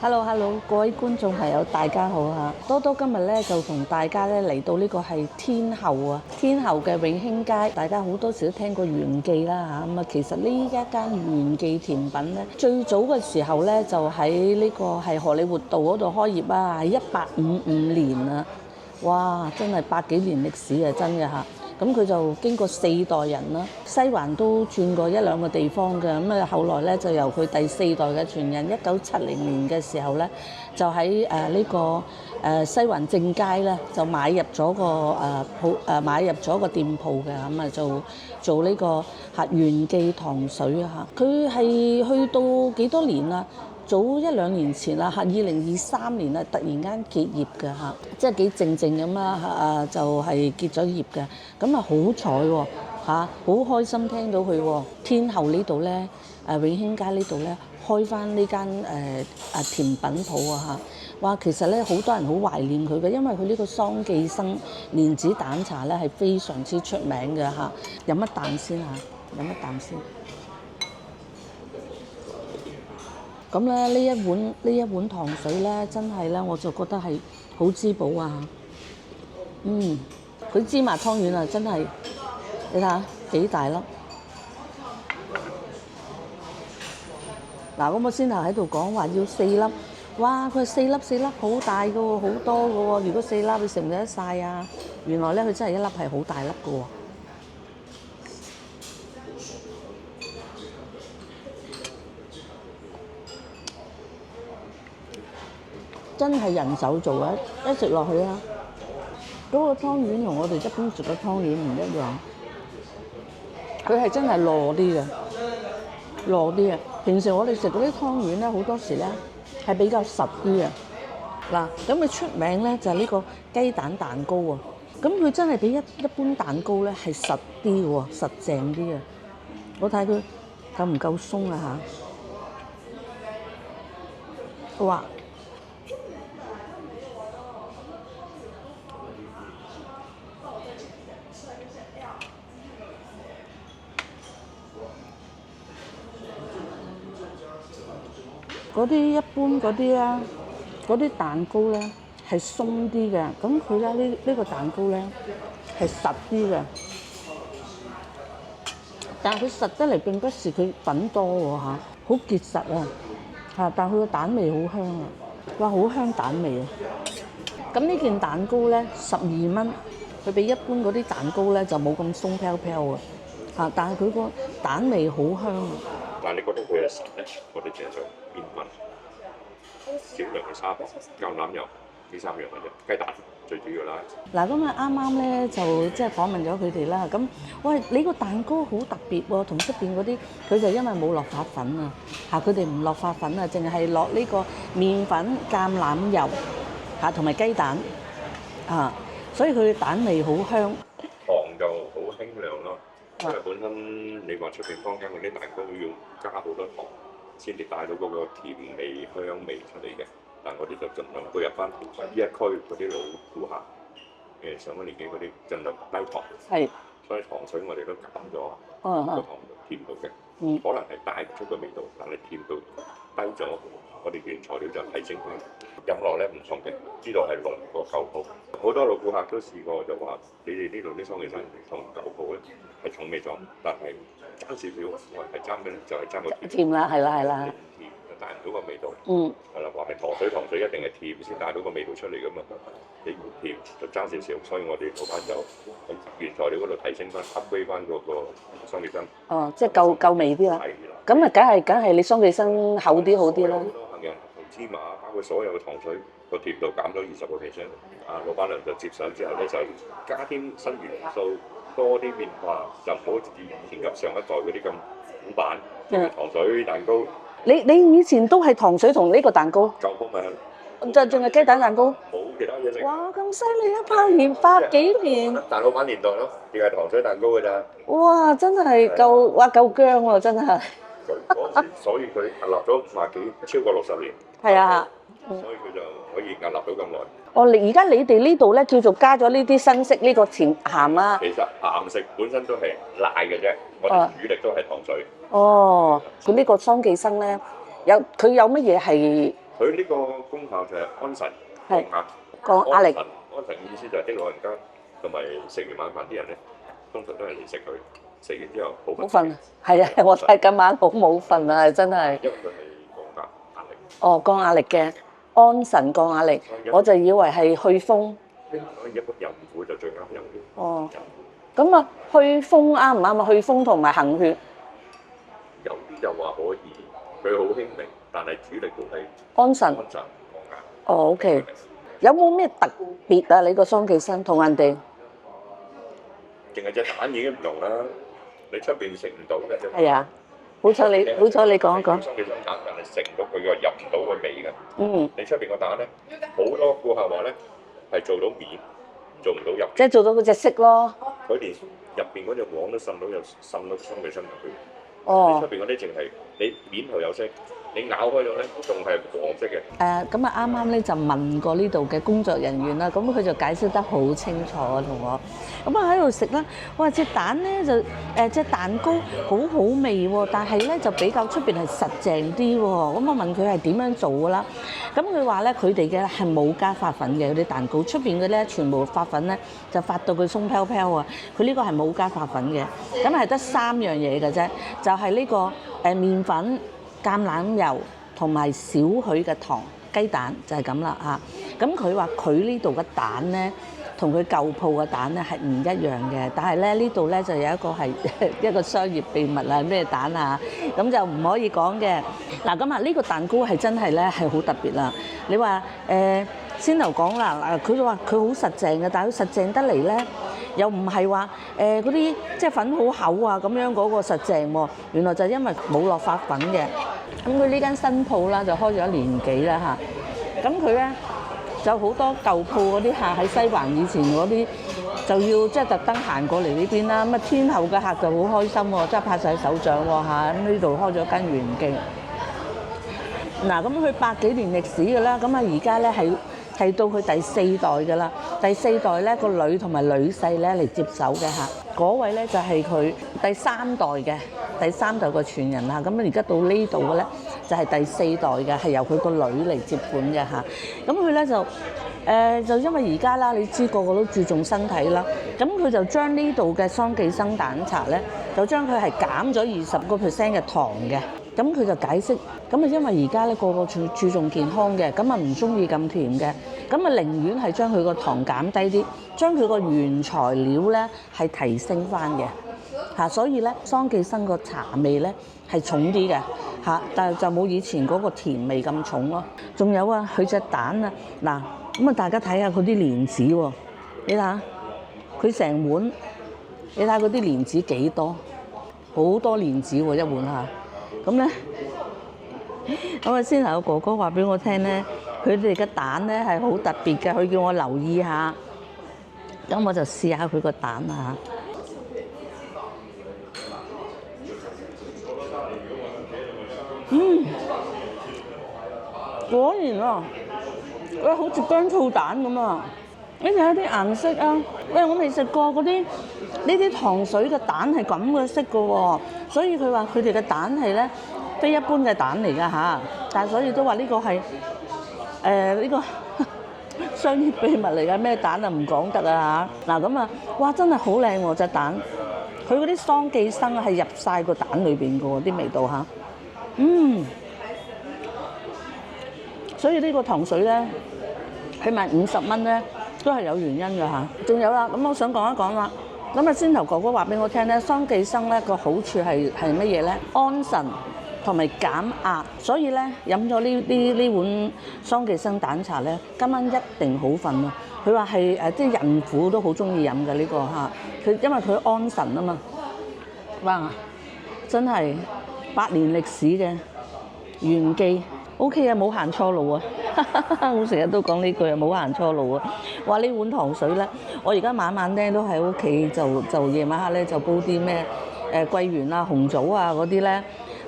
Hello，各位觀眾朋友，大家好嚇！多多今日咧就同大家咧嚟到呢個係天后啊，天后嘅永興街，大家好多時都聽過元記啦嚇。咁啊，其實呢一間元記甜品咧，最早嘅時候咧就喺呢個係荷里活道嗰度開業啊，係1855年啊，哇！真係百幾年歷史啊，真嘅嚇。咁佢就經過4代人啦，西環都轉過1、2個地方嘅，咁啊後來咧就由佢第4代嘅傳人1970年嘅時候咧，就喺呢個西環正街咧就買入咗個店鋪嘅，咁啊做呢個元記糖水啊嚇，佢係去到幾多年啦？早1、2年前啦嚇，2023年啊，突然間結業嘅嚇，即係幾靜靜咁啦就係結咗業嘅。咁啊好彩喎嚇，好開心聽到佢喎。天后呢度咧，永興街呢度咧開翻呢間甜品鋪啊嚇。哇，其實咧好多人好懷念佢嘅，因為佢呢個桑寄生蓮子蛋茶咧係非常之出名嘅嚇。飲一啖先嚇，飲一啖先。咁咧呢一碗糖水咧，真係咧我就覺得係好滋補啊！佢芝麻湯圓啊，真係你睇下幾大粒。嗱，咁我先頭喺度講話要4粒，哇！佢4粒好大㗎喎，好多㗎喎。如果4粒你食唔食得晒啊？原來咧佢真係一粒係好大粒㗎喎。真係人手做嘅，一食落去啊！嗰個湯圓同我哋一般食嘅湯圓唔一樣，佢係真係糯啲嘅，糯啲嘅。平時我哋食嗰啲湯圓咧，好多時咧係比較實啲嘅。嗱，咁佢出名咧就係呢個雞蛋蛋糕喎。咁佢真係比一般蛋糕咧係實啲嘅喎，實淨啲嘅。我睇佢夠唔夠鬆啊嚇！哇！嗰啲一般嗰啲咧，嗰啲蛋糕咧係鬆啲嘅，咁佢咧呢個蛋糕咧係實啲嘅，但係佢實得嚟並不是佢粉多喎嚇，好結實啊嚇，但係佢個蛋味好香啊，哇好香蛋味啊！咁呢件蛋糕咧12蚊，佢比一般嗰啲蛋糕咧就冇咁鬆飄飄啊嚇，但係佢個蛋味好香啊！但係你覺得佢係實咧？我哋淨係做麵粉、少量嘅沙糖、橄欖油呢3樣嘅啫，雞蛋最主要啦。嗱，咁啊啱啱咧就即係訪問咗佢哋啦。咁喂，你個蛋糕好特別喎，同出邊嗰啲佢就因為冇落發粉啊嚇，佢哋唔落發粉啊，淨係落呢個麵粉、橄欖油嚇同埋雞蛋啊，所以佢嘅蛋味好香。糖就好輕量咯，因為本身你話出邊坊間嗰啲蛋糕要加好多糖先至帶到嗰個甜味香味出嚟嘅，但我哋就盡量配合翻呢一區嗰啲老顧客上咗年紀嗰啲，盡量低糖。係，所以糖水我哋都減咗個糖度甜度嘅，可能係帶唔出個味道，但係甜度低咗，我哋原材料就提升佢。飲落咧唔同嘅，呢度係濃過舊鋪。好多老顧客都試過就話：你哋呢度啲桑寄生同舊鋪咧係重味咗，但係爭少少，我係爭嘅就係爭個甜啦，係啦。甜就帶唔到個味道。係啦，話係糖水一定係甜先帶到個味道出嚟噶嘛。你唔甜就爭少少，所以我哋老闆就喺原材料嗰度提升翻 upgrade 翻嗰個桑寄生。哦，即係夠味啲啦。係啦。咁啊，梗係你桑寄生厚啲好啲啦。好多客人同芝麻，包括所有嘅糖水個甜度減咗20%。老闆娘就接手之後咧，就加添新元素，多啲變化，就唔好以前及上一代嗰啲咁古板糖水蛋糕。你以前都係糖水同呢個蛋糕？舊鋪咪係。就淨係雞蛋蛋糕？冇其他嘢食。哇！咁犀利100幾年。大老闆年代咯，淨係糖水蛋糕㗎咋。哇！真係夠薑喎，真係。所以佢屹立咗50幾，超過60年。係啊。所以佢就可以屹立到咁耐。哦，而家你哋呢度咧叫做加咗呢啲新式呢個甜鹹啦。其實鹹食本身都係辣嘅啫，我哋主力都係糖水。哦，佢呢個桑寄生咧，佢有乜嘢係佢呢個功效就係安神係降壓。降壓力。安神意思就係啲老人家同埋食完晚飯啲人咧，通常都係嚟食佢，食完之後好瞓。係啊，我睇今晚好冇瞓啊，真係。因為佢係降壓力。哦，降壓力嘅安神降壓力，我就以為係去風。一般孕婦就最啱飲啲。哦。咁啊，去風啱唔啱啊？去風同埋行血。有啲就話可以，佢好輕微，但係主力都係安神。安神降壓。哦，OK。有冇咩特別啊？你個桑寄生同人哋？淨係隻蛋已經唔同啦，你出邊食唔到嘅啫。係啊，好彩你講一講。桑寄生蛋，但係食唔到佢個入唔到個味嘅。嗯。你出邊個蛋咧，好多顧客話咧係做到面，做唔到入。即係做到嗰隻色咯。佢連入邊嗰隻黃都滲到桑寄生入去。哦。你出邊嗰啲淨係你面頭有色。你咬開咗咧，仲係黃色嘅。咁啊，啱啱咧就問過呢度嘅工作人員啦，咁佢就解釋得好清楚同我。咁啊喺度食啦，我話隻蛋咧就隻蛋糕好好味喎，但係咧就比較出邊係實淨啲喎。咁我問佢係點樣做㗎啦？咁佢話咧佢哋嘅係冇加發粉嘅嗰啲蛋糕，出邊嘅咧全部發粉咧就發到佢鬆飄飄啊！佢呢個係冇加發粉嘅，咁係得3樣嘢嘅啫，就係呢個麵粉、橄欖油同埋少許嘅糖、雞蛋就係咁啦嚇。咁佢話佢呢度嘅蛋咧，同佢舊鋪嘅蛋咧係唔一樣嘅，但係咧呢度咧就有一個係一個商業秘密啦，咩蛋啊，咁就唔可以講嘅。嗱咁啊，呢個蛋糕係真係咧係好特別啦。你話先頭講啦，佢就話佢好實淨嘅，但係佢實淨得嚟咧，又唔係話嗰啲即係粉好厚啊咁樣嗰個實淨喎。原來就因為冇落發粉嘅。咁佢呢間新鋪啦，就開咗1年幾啦嚇。咁佢咧就好多舊鋪嗰啲客喺西環以前嗰啲，就要即係特登行過嚟呢邊啦。咁啊天后嘅客就好開心喎，即係拍晒手掌喎嚇。咁呢度開咗間元記。嗱，咁佢100幾年歷史嘅啦，咁啊而家咧係到佢第4代嘅啦。第4代咧個女同埋女婿咧嚟接手嘅嚇。嗰位咧就係佢第3代嘅。第3代個傳人啦，咁而家到呢度嘅咧就係第4代嘅，係由佢個女嚟接管嘅嚇。咁佢咧就因為而家啦，你知個個都注重身體啦，咁佢就將呢度嘅桑寄生蛋茶咧，就將佢係減咗20% 嘅糖嘅。咁佢就解釋，咁啊因為而家咧個個注重健康嘅，咁啊唔中意咁甜嘅，咁啊寧願係將佢個糖減低啲，將佢個原材料咧係提升翻嘅。所以咧桑寄生個茶味咧係重啲嘅嚇，但係就冇以前嗰個甜味咁重咯。仲有啊，佢隻蛋啊，嗱咁啊，大家睇下佢啲蓮子喎，你睇下佢成碗，你睇下嗰啲蓮子幾多，好多蓮子喎一碗嚇。咁咧，咁啊先頭個哥哥話俾我聽咧，佢哋嘅蛋咧係好特別嘅，佢叫我留意下，咁我就試下佢個蛋啊。果然啊，好似薑醋蛋咁啊！你睇下啲顏色啊，我未食過嗰啲呢啲糖水嘅蛋係咁嘅色嘅喎，所以佢話佢哋嘅蛋係咧非一般嘅蛋嚟㗎嚇，但係所以都話呢個係呢個商業秘密嚟㗎，咩蛋啊唔講得啊嚇！嗱咁啊，哇真係好靚喎隻蛋，佢嗰啲桑寄生係入晒個蛋裏邊嘅喎啲味道嚇。所以呢個糖水咧，起碼50蚊咧，都係有原因嘅嚇。仲有啦，咁我想講一講啦。咁啊，先頭哥哥話俾我聽咧，桑寄生咧個好處係乜嘢咧？安神同埋減壓。所以咧飲咗呢碗桑寄生蛋茶咧，今晚一定好瞓啊！佢話係即係孕婦都好中意飲嘅呢個嚇。佢因為佢安神啊嘛。哇！真係100年歷史嘅元記。O.K. 啊，冇行錯路啊！我成日都講呢句啊，冇行錯路啊！話呢碗糖水咧，我而家晚晚咧都喺屋企就夜晚黑咧就煲啲咩桂圓啊、紅棗啊嗰啲咧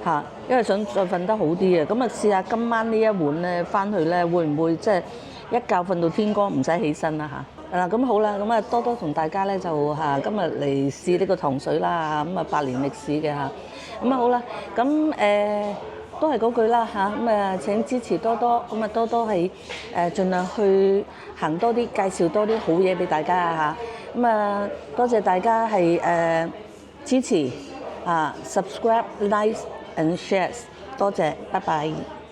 嚇，因為想再瞓得好啲啊！咁啊試下今晚呢一碗咧翻去咧會唔會即係一覺瞓到天光唔使起身啦嚇？咁好啦，咁啊多多同大家咧就今日嚟試呢個糖水啦，咁啊100年歷史嘅嚇，咁啊好啦，咁都係嗰句啦嚇，咁請支持多多，咁多多係盡量去行多啲，介紹多啲好嘢俾大家啊嚇，咁多謝大家係支持subscribe、like and share， 多謝，拜拜。